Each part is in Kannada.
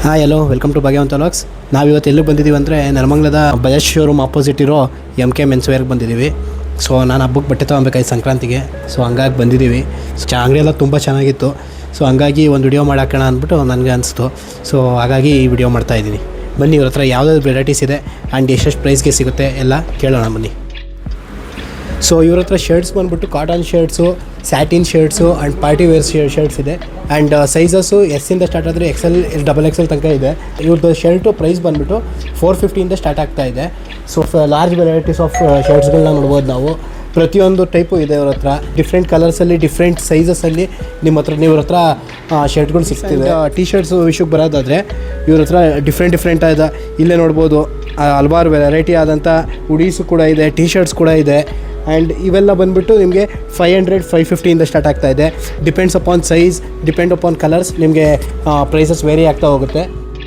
Hi hello welcome to Bhagyavanta vlogs. ನಾವಿವತ್ತು ಎಲ್ಲಿಗೆ ಬಂದಿದ್ದೀವಿ ಅಂದರೆ ನೆಲಮಂಗಲದ ಬಜಾಜ್ ಶೋರೂಮ್ ಆಪೋಸಿಟ್ ಇರೋ MK ಮೆನ್ಸ್ವೇರ್ಗೆ ಬಂದಿದ್ದೀವಿ. ಸೊ ನಾನು ಹಬ್ಬಕ್ಕೆ ಬಟ್ಟೆ ತೊಗೊಬೇಕಾಯ್ತು ಸಂಕ್ರಾಂತಿಗೆ. ಸೊ ಹಂಗಾಗಿ ಬಂದಿದ್ದೀವಿ. ಅಂಗಡಿ ಎಲ್ಲ ತುಂಬ ಚೆನ್ನಾಗಿತ್ತು. ಸೊ ಹಂಗಾಗಿ ಒಂದು ವಿಡಿಯೋ ಮಾಡಾಕೋಣ ಅಂದ್ಬಿಟ್ಟು ನನಗೆ ಅನಿಸ್ತು. ಸೊ ಹಾಗಾಗಿ ಈ ವಿಡಿಯೋ ಮಾಡ್ತಾಯಿದ್ದೀನಿ. ಬನ್ನಿ, ಇವ್ರ ಹತ್ರ ಯಾವುದಾದ್ರು ವೆರೈಟೀಸ್ ಇದೆ ಆ್ಯಂಡ್ ಎಷ್ಟೆಷ್ಟು ಪ್ರೈಸ್ಗೆ ಸಿಗುತ್ತೆ ಎಲ್ಲ ಕೇಳೋಣ ಬನ್ನಿ. ಸೊ ಇವ್ರ ಹತ್ರ ಶರ್ಟ್ಸ್ ಬಂದುಬಿಟ್ಟು cotton shirts, satin shirts and party wear shirts ಇದೆ. ಆ್ಯಂಡ್ ಸೈಜಸ್ಸು ಎಸ್ಸಿಂದ ಸ್ಟಾರ್ಟ್ ಆದರೆ XL ತನಕ ಇದೆ. ಇವ್ರದ್ದು ಶರ್ಟು ಪ್ರೈಸ್ ಬಂದುಬಿಟ್ಟು 450 ಸ್ಟಾರ್ಟ್ ಆಗ್ತಾ ಇದೆ. ಸೊ ಲಾರ್ಜ್ ವೆರೈಟೀಸ್ ಆಫ್ ಶರ್ಟ್ಸ್ಗಳನ್ನ ನೋಡ್ಬೋದು ನಾವು. ಪ್ರತಿಯೊಂದು ಟೈಪು ಇದೆ ಇವ್ರ ಹತ್ರ. ಡಿಫ್ರೆಂಟ್ ಕಲರ್ಸಲ್ಲಿ, ಡಿಫ್ರೆಂಟ್ ಸೈಜಸಲ್ಲಿ ಇವ್ರ ಹತ್ರ ಶರ್ಟ್ಗಳು ಸಿಗ್ತಿದೆ. ಟಿ ಶರ್ಟ್ಸು ವಿಷಯಕ್ಕೆ ಬರೋದಾದರೆ ಇವ್ರ ಹತ್ರ ಡಿಫ್ರೆಂಟ್ ಇದೆ. ಇಲ್ಲೇ ನೋಡ್ಬೋದು ಹಲವಾರು ವೆರೈಟಿ ಆದಂಥ ಹುಡೀಸು ಕೂಡ ಇದೆ, ಟಿ ಶರ್ಟ್ಸ್ ಕೂಡ ಇದೆ. ಆ್ಯಂಡ್ ಇವೆಲ್ಲ ಬಂದುಬಿಟ್ಟು ನಿಮಗೆ 500-550 ಸ್ಟಾರ್ಟ್ ಆಗ್ತಾ ಇದೆ. Depends upon size, depend upon colours, ನಿಮಗೆ ಪ್ರೈಸಸ್ ವೇರಿ ಆಗ್ತಾ ಹೋಗುತ್ತೆ.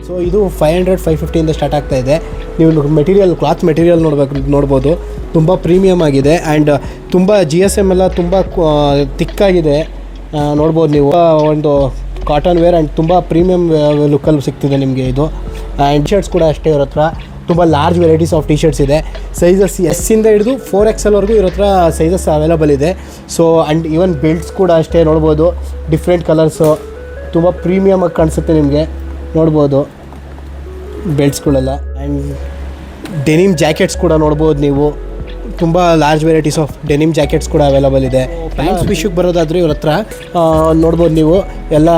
ಸೊ ಇದು 500-550 ಸ್ಟಾರ್ಟ್ ಆಗ್ತಾ ಇದೆ. ನೀವು ಕ್ಲಾತ್ ಮೆಟೀರಿಯಲ್ ನೋಡ್ಬೋದು, ತುಂಬ ಪ್ರೀಮಿಯಮ್ ಆಗಿದೆ. ಆ್ಯಂಡ್ ತುಂಬ GSM ಎಲ್ಲ ತುಂಬ ತಿಕ್ಕಾಗಿದೆ ನೋಡ್ಬೋದು ನೀವು. ಒಂದು ಕಾಟನ್ ವೇರ್ ಆ್ಯಂಡ್ ತುಂಬ ಪ್ರೀಮಿಯಮ್ ಲುಕ್ಕಲ್ಲಿ ಸಿಗ್ತಿದೆ ನಿಮಗೆ ಇದು. ಆ್ಯಂಡ್ ಶರ್ಟ್ಸ್ ಕೂಡ ಅಷ್ಟೇ ಇವ್ರ ಹತ್ರ ತುಂಬ large varieties of T shirts ಇದೆ. ಸೈಜಸ್ ಎಸ್ಸಿಂದ ಹಿಡಿದು 4XLವರೆಗೂ ಇವ್ರ ಹತ್ರ ಸೈಜಸ್ ಅವೈಲಬಲ್ ಇದೆ. ಸೊ ಆ್ಯಂಡ್ ಈವನ್ ಬೆಲ್ಟ್ಸ್ ಕೂಡ ಅಷ್ಟೇ ನೋಡ್ಬೋದು, ಡಿಫ್ರೆಂಟ್ ಕಲರ್ಸು, ತುಂಬ ಪ್ರೀಮಿಯಮಾಗಿ ಕಾಣಿಸುತ್ತೆ ನಿಮಗೆ ನೋಡ್ಬೋದು ಬೆಲ್ಟ್ಸ್ಗಳೆಲ್ಲ. ಆ್ಯಂಡ್ ಡೆನಿಮ್ ಜಾಕೆಟ್ಸ್ ಕೂಡ ನೋಡ್ಬೋದು ನೀವು. ತುಂಬ large varieties of denim jackets ಕೂಡ ಅವೈಲಬಲ್ ಇದೆ. ಪ್ಯಾಂಟ್ಸ್ ವಿಷಯಕ್ಕೆ ಬರೋದಾದರೆ ಇವ್ರ ಹತ್ರ ನೋಡ್ಬೋದು ನೀವು ಎಲ್ಲ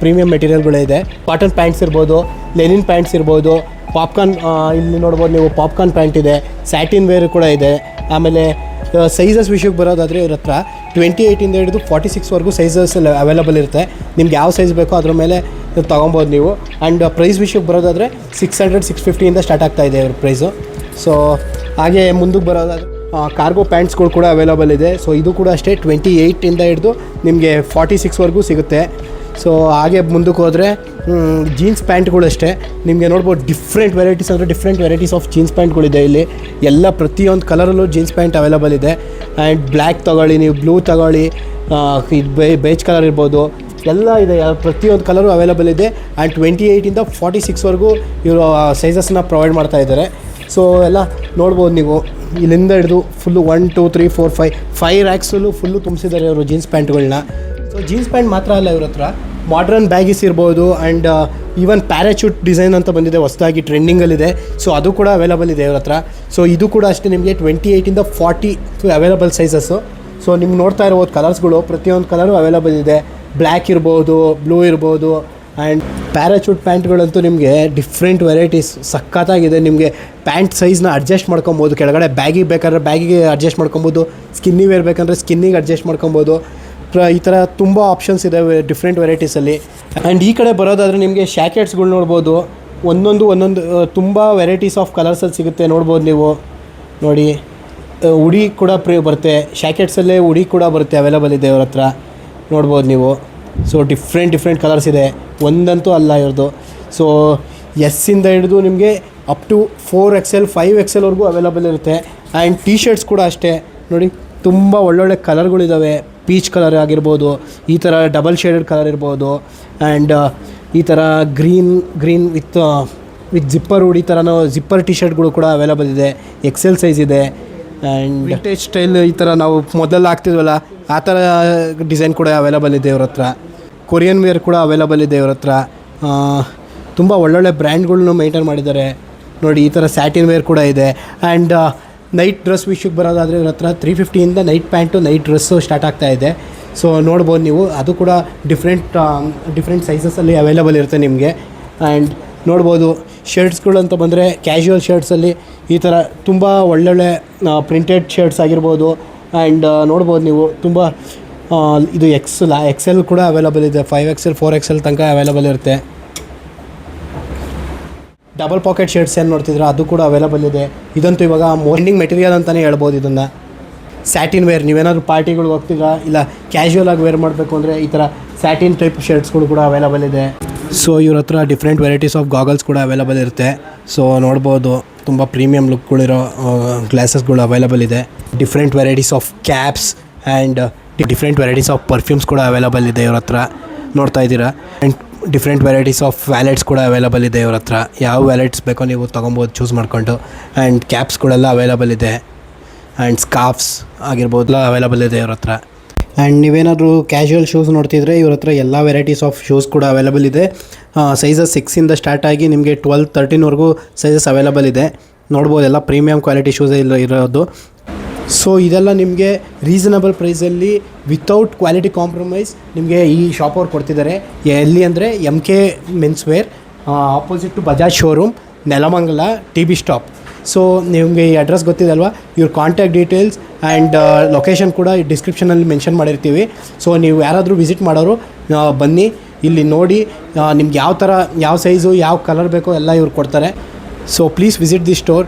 ಪ್ರೀಮಿಯಂ ಮೆಟೀರಿಯಲ್ಗಳೇ ಇದೆ. ಕಾಟನ್ ಪ್ಯಾಂಟ್ಸ್ ಇರ್ಬೋದು, ಲೆನಿನ್ ಪ್ಯಾಂಟ್ಸ್ ಇರ್ಬೋದು, ಪಾಪ್ಕಾರ್ನ್ ಇಲ್ಲಿ ನೋಡ್ಬೋದು ನೀವು, ಪಾಪ್ಕಾರ್ನ್ ಪ್ಯಾಂಟ್ ಇದೆ, ಸ್ಯಾಟಿನ್ ವೇರ್ ಕೂಡ ಇದೆ. ಆಮೇಲೆ ಸೈಜಸ್ ವಿಷಯಕ್ಕೆ ಬರೋದಾದರೆ ಇವ್ರ ಹತ್ರ 28 ಹಿಡಿದು 46ವರೆಗೂ ಸೈಜಸ್ ಅವೈಲಬಲ್ ಇರುತ್ತೆ. ನಿಮ್ಗೆ ಯಾವ ಸೈಜ್ ಬೇಕೋ ಅದ್ರ ಮೇಲೆ ತೊಗೊಬೋದು ನೀವು. ಆ್ಯಂಡ್ ಪ್ರೈಸ್ ವಿಷಯಕ್ಕೆ ಬರೋದಾದರೆ 600-650 ಸ್ಟಾರ್ಟ್ ಆಗ್ತಾ ಇದೆ ಇವ್ರ ಪ್ರೈಸು. ಸೊ ಹಾಗೆ ಮುಂದಕ್ಕೆ ಬರೋದಾದರೆ ಕಾರ್ಗೋ ಪ್ಯಾಂಟ್ಸ್ಗಳು ಕೂಡ ಅವೈಲಬಲ್ ಇದೆ. ಸೊ ಇದು ಕೂಡ ಅಷ್ಟೇ 28 ಹಿಡಿದು ನಿಮಗೆ 46ವರೆಗೂ ಸಿಗುತ್ತೆ. ಸೊ ಹಾಗೆ ಮುಂದಕ್ಕೆ ಹೋದರೆ ಜೀನ್ಸ್ ಪ್ಯಾಂಟ್ಗಳು ಅಷ್ಟೇ ನಿಮಗೆ ನೋಡ್ಬೋದು. ಡಿಫ್ರೆಂಟ್ ವೆರೈಟೀಸ್ ಆಫ್ ಜೀನ್ಸ್ ಪ್ಯಾಂಟ್ಗಳಿದೆ ಇಲ್ಲಿ. ಎಲ್ಲ ಪ್ರತಿಯೊಂದು ಕಲರಲ್ಲೂ ಜೀನ್ಸ್ ಪ್ಯಾಂಟ್ ಅವೈಲಬಲ್ ಇದೆ. ಆ್ಯಂಡ್ ಬ್ಲ್ಯಾಕ್ ತೊಗೊಳ್ಳಿ, ನೀವು ಬ್ಲೂ ತೊಗೊಳ್ಳಿ, ಇದು ಬೇಜ್ ಕಲರ್ ಇರ್ಬೋದು, ಎಲ್ಲ ಇದೆ. ಪ್ರತಿಯೊಂದು ಕಲರು ಅವೈಲಬಲ್ ಇದೆ. ಆ್ಯಂಡ್ 28 46ವರೆಗೂ ಇವರು ಸೈಜಸ್ನ ಪ್ರೊವೈಡ್ ಮಾಡ್ತಾ ಇದ್ದಾರೆ. ಸೊ ಎಲ್ಲ ನೋಡ್ಬೋದು ನೀವು. ಇಲ್ಲಿಂದ ಹಿಡಿದು ಫುಲ್ಲು 1 2 3 4 5 ರ್ಯಾಕ್ಸಲ್ಲೂ ಫುಲ್ಲು ತುಂಬಿಸಿದ್ದಾರೆ ಅವರು ಜೀನ್ಸ್ ಪ್ಯಾಂಟ್ಗಳನ್ನ. ಸೊ ಜೀನ್ಸ್ ಪ್ಯಾಂಟ್ ಮಾತ್ರ ಅಲ್ಲ ಇವ್ರ ಹತ್ರ ಮಾಡ್ರನ್ ಬ್ಯಾಗೀಸ್ ಇರ್ಬೋದು. ಆ್ಯಂಡ್ ಈವನ್ ಪ್ಯಾರಾಚೂಟ್ ಡಿಸೈನ್ ಅಂತ ಬಂದಿದೆ, ಹೊಸದಾಗಿ ಟ್ರೆಂಡಿಂಗಲ್ಲಿದೆ. ಸೊ ಅದು ಕೂಡ ಅವೈಲಬಲ್ ಇದೆ ಇವ್ರ ಹತ್ರ. ಸೊ ಇದು ಕೂಡ ಅಷ್ಟೇ ನಿಮಗೆ 28 40 ಅವೈಲಬಲ್ ಸೈಜಸ್ಸು. ಸೊ ನಿಮ್ಗೆ ನೋಡ್ತಾ ಇರ್ಬೋದು ಕಲರ್ಸ್ಗಳು, ಪ್ರತಿಯೊಂದು ಕಲರು ಅವೈಲಬಲ್ ಇದೆ. ಬ್ಲ್ಯಾಕ್ ಇರ್ಬೋದು, ಬ್ಲೂ ಇರ್ಬೋದು. ಆ್ಯಂಡ್ ಪ್ಯಾರಾಚೂಟ್ ಪ್ಯಾಂಟ್ಗಳಂತೂ ನಿಮಗೆ ಡಿಫ್ರೆಂಟ್ ವೆರೈಟೀಸ್ ಸಖತ್ತಾಗಿದೆ. ನಿಮಗೆ ಪ್ಯಾಂಟ್ ಸೈಜ್ನ ಅಡ್ಜಸ್ಟ್ ಮಾಡ್ಕೊಬೋದು. ಕೆಳಗಡೆ ಬ್ಯಾಗಿಗೆ ಬೇಕಾದ್ರೆ ಬ್ಯಾಗಿಗೆ ಅಡ್ಜಸ್ಟ್ ಮಾಡ್ಕೊಬೋದು, ಸ್ಕಿನ್ನಿ ವೇರ್ ಬೇಕಂದರೆ ಸ್ಕಿನ್ನಿಗೆ ಅಡ್ಜಸ್ಟ್ ಮಾಡ್ಕೊಬೋದು. ಈ ಥರ ತುಂಬ ಆಪ್ಷನ್ಸ್ ಇದೆ ಡಿಫ್ರೆಂಟ್ ವೆರೈಟೀಸಲ್ಲಿ. ಆ್ಯಂಡ್ ಈ ಕಡೆ ಬರೋದಾದರೆ ನಿಮಗೆ ಶಾಕೆಟ್ಸ್ಗಳು ನೋಡ್ಬೋದು. ಒಂದೊಂದು ತುಂಬ ವೆರೈಟೀಸ್ ಆಫ್ ಕಲರ್ಸಲ್ಲಿ ಸಿಗುತ್ತೆ ನೋಡ್ಬೋದು ನೀವು. ನೋಡಿ, ಉಡಿ ಕೂಡ ಬರುತ್ತೆ, ಶಾಕೆಟ್ಸಲ್ಲೇ ಉಡಿ ಕೂಡ ಬರುತ್ತೆ, ಅವೈಲಬಲ್ ಇದೆ ಇವ್ರ ಹತ್ರ ನೋಡ್ಬೋದು ನೀವು. ಸೊ ಡಿಫ್ರೆಂಟ್ ಕಲರ್ಸ್ ಇದೆ, ಒಂದಂತೂ ಅಲ್ಲ ಇವ್ರದ್ದು. ಸೊ ಎಸ್ಸಿಂದ ಹಿಡಿದು ನಿಮಗೆ ಅಪ್ ಟು 4XL 5XLವರೆಗೂ ಅವೈಲಬಲ್ ಇರುತ್ತೆ. ಆ್ಯಂಡ್ ಟಿ ಶರ್ಟ್ಸ್ ಕೂಡ ಅಷ್ಟೇ ನೋಡಿ, ತುಂಬ ಒಳ್ಳೊಳ್ಳೆ ಕಲರ್ಗಳಿದ್ದಾವೆ. ಪೀಚ್ ಕಲರ್ ಆಗಿರ್ಬೋದು, ಈ ಥರ ಡಬಲ್ ಶೇಡೆಡ್ ಕಲರ್ ಇರ್ಬೋದು. ಆ್ಯಂಡ್ ಈ ಥರ ಗ್ರೀನ್ ವಿತ್ ಜಿಪ್ಪರ್ ಉಡಿ ಥರನೋ ಜಿಪ್ಪರ್ ಟಿ ಶರ್ಟ್ಗಳು ಕೂಡ ಅವೈಲಬಲ್ ಇದೆ. XL ಸೈಜ್ ಇದೆ. ಆ್ಯಂಡ್ ವಿಂಟೇಜ್ ಸ್ಟೈಲ್ ಈ ಥರ ನಾವು ಮೊದಲು ಆಗ್ತಿದ್ವಲ್ಲ ಆ ಥರ ಡಿಸೈನ್ ಕೂಡ ಅವೈಲಬಲ್ ಇದೆ ಇವ್ರ ಹತ್ರ. ಕೊರಿಯನ್ ವೇರ್ ಕೂಡ ಅವೈಲಬಲ್ ಇದೆ ಇವ್ರ ಹತ್ರ. ತುಂಬ ಒಳ್ಳೊಳ್ಳೆ ಬ್ರ್ಯಾಂಡ್ಗಳ್ನು ಮೇಂಟೈನ್ ಮಾಡಿದ್ದಾರೆ ನೋಡಿ. ಈ ಥರ ಸ್ಯಾಟಿನ್ ವೇರ್ ಕೂಡ ಇದೆ. ಆ್ಯಂಡ್ ನೈಟ್ ಡ್ರೆಸ್ ವಿಷಯಕ್ಕೆ ಬರೋದಾದರೆ ಇವ್ರ ಹತ್ರ 350 night pant, night dress start ಆಗ್ತಾ ಇದೆ. ಸೊ ನೋಡ್ಬೋದು ನೀವು, ಅದು ಕೂಡ ಡಿಫ್ರೆಂಟ್ ಸೈಜಸಲ್ಲಿ ಅವೈಲಬಲ್ ಇರುತ್ತೆ ನಿಮಗೆ. ಆ್ಯಂಡ್ ನೋಡ್ಬೋದು ಶರ್ಟ್ಸ್ಗಳು ಅಂತ ಬಂದರೆ ಕ್ಯಾಶುವಲ್ ಶರ್ಟ್ಸಲ್ಲಿ ಈ ಥರ ತುಂಬ ಒಳ್ಳೊಳ್ಳೆ ಪ್ರಿಂಟೆಡ್ ಶರ್ಟ್ಸ್ ಆಗಿರ್ಬೋದು. ಆ್ಯಂಡ್ ನೋಡ್ಬೋದು ನೀವು ತುಂಬ ಇದು XL ಕೂಡ ಅವೈಲಬಲ್ ಇದೆ. 5XL 4XL ತನಕ ಅವೈಲಬಲ್ ಇರುತ್ತೆ. ಡಬಲ್ ಪಾಕೆಟ್ ಶರ್ಟ್ಸ್ ಏನು ನೋಡ್ತಿದ್ರೆ ಅದು ಕೂಡ ಅವೈಲಬಲ್ ಇದೆ. ಇದಂತೂ ಇವಾಗ ಮೋರ್ನಿಂಗ್ ಮೆಟೀರಿಯಲ್ ಅಂತಲೇ ಹೇಳ್ಬೋದು ಇದನ್ನು. ಸ್ಯಾಟಿನ್ ವೇರ್, ನೀವೇನಾದರೂ ಪಾರ್ಟಿಗಳಿಗೆ ಹೋಗ್ತಿದ್ರಾ ಇಲ್ಲ ಕ್ಯಾಶುವಲ್ ಆಗಿ ವೇರ್ ಮಾಡಬೇಕು ಅಂದರೆ ಈ ಥರ ಸ್ಯಾಟಿನ್ ಟೈಪ್ ಶರ್ಟ್ಸ್ಗಳು ಕೂಡ ಅವೈಲಬಲ್ ಇದೆ. ಸೊ ಇವ್ರ ಹತ್ರ ಡಿಫ್ರೆಂಟ್ ವೆರೈಟೀಸ್ ಆಫ್ ಗಾಗಲ್ಸ್ ಕೂಡ ಅವೈಲಬಲ್ ಇರುತ್ತೆ. ಸೊ ನೋಡ್ಬೋದು ತುಂಬ ಪ್ರೀಮಿಯಮ್ ಲುಕ್ಗಳಿರೋ ಗ್ಲಾಸಸ್ಗಳು ಅವೈಲಬಲ್ ಇದೆ. Different varieties of caps and different varieties of perfumes ಕೂಡ ಅವೈಲಬಲ್ ಇದೆ ಇವ್ರ ಹತ್ರ ನೋಡ್ತಾ ಇದ್ದೀರಾ. And different varieties of wallets ಕೂಡ ಅವೈಲಬಲ್ ಇದೆ ಇವ್ರ ಹತ್ರ. ಯಾವ ವ್ಯಾಲೆಟ್ಸ್ ಬೇಕೋ ನೀವು ತೊಗೊಬೋದು ಚೂಸ್ ಮಾಡಿಕೊಂಡು. ಆ್ಯಂಡ್ ಕ್ಯಾಪ್ಸ್ಗಳೆಲ್ಲ ಅವೈಲಬಲ್ ಇದೆ. ಆ್ಯಂಡ್ ಸ್ಕಾರ್ಫ್ಸ್ ಆಗಿರ್ಬೋದೆಲ್ಲ ಅವೈಲಬಲ್ ಇದೆ ಇವ್ರ ಹತ್ರ. ಆ್ಯಂಡ್ ನೀವೇನಾದರೂ ಕ್ಯಾಶುವಲ್ ಶೂಸ್ ನೋಡ್ತಿದ್ರೆ ಇವ್ರ ಹತ್ರ ಎಲ್ಲ ವೆರೈಟೀಸ್ ಆಫ್ ಶೂಸ್ ಕೂಡ ಅವೈಲಬಲ್ ಇದೆ. ಸೈಜಸ್ 6ಇಂದ ಸ್ಟಾರ್ಟ್ ಆಗಿ ನಿಮಗೆ 12, 13ವರೆಗೂ ಸೈಜಸ್ ಅವೈಲಬಲ್ ಇದೆ. ನೋಡ್ಬೋದು, ಎಲ್ಲ ಪ್ರೀಮಿಯಮ್ ಕ್ವಾಲಿಟಿ ಶೂಸೇ ಇರೋದು. ಸೊ ಇದೆಲ್ಲ ನಿಮಗೆ ರೀಸನಬಲ್ ಪ್ರೈಸಲ್ಲಿ ವಿತೌಟ್ ಕ್ವಾಲಿಟಿ ಕಾಂಪ್ರಮೈಸ್ ನಿಮಗೆ ಈ ಶಾಪ್ ಅವ್ರು ಕೊಡ್ತಿದ್ದಾರೆ. ಎಲ್ಲಿ ಅಂದರೆ MK menswear, opposite to Bajaj showroom, Nelamangala, TB stop. So ನಿಮಗೆ ಈ ಅಡ್ರೆಸ್ ಗೊತ್ತಿದಲ್ವಾ, ಇವ್ರ ಕಾಂಟ್ಯಾಕ್ಟ್ ಡೀಟೇಲ್ಸ್ ಆ್ಯಂಡ್ ಲೊಕೇಶನ್ ಕೂಡ ಡಿಸ್ಕ್ರಿಪ್ಷನಲ್ಲಿ ಮೆನ್ಷನ್ ಮಾಡಿರ್ತೀವಿ. ಸೊ ನೀವು ಯಾರಾದರೂ ವಿಸಿಟ್ ಮಾಡೋರು ಬನ್ನಿ, ಇಲ್ಲಿ ನೋಡಿ ನಿಮ್ಗೆ ಯಾವ ಥರ ಯಾವ ಸೈಜು ಯಾವ ಕಲರ್ ಬೇಕೋ ಎಲ್ಲ ಇವ್ರು ಕೊಡ್ತಾರೆ. So please visit the store.